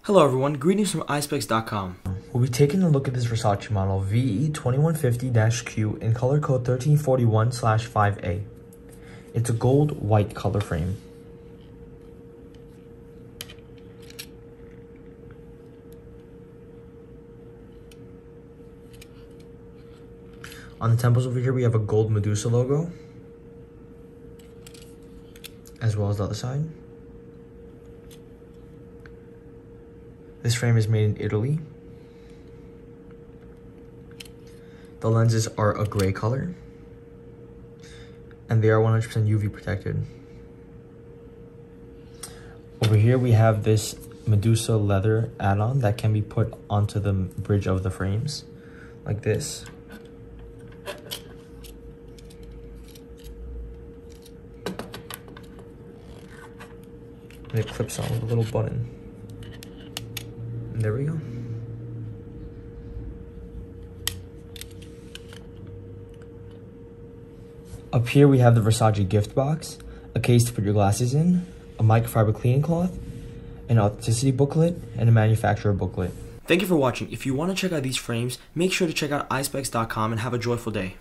Hello everyone, greetings from Eyespecs.com. We'll be taking a look at this Versace model VE2150-Q in color code 1341/5A. It's a gold white color frame. On the temples over here we have a gold Medusa logo, as well as the other side. This frame is made in Italy. The lenses are a gray color, and they are 100% UV protected. Over here we have this Medusa leather add-on that can be put onto the bridge of the frames, like this. And it clips on with a little button. And there we go. Up here we have the Versace gift box, a case to put your glasses in, a microfiber cleaning cloth, an authenticity booklet, and a manufacturer booklet. Thank you for watching. If you want to check out these frames, make sure to check out Eyespecs.com and have a joyful day.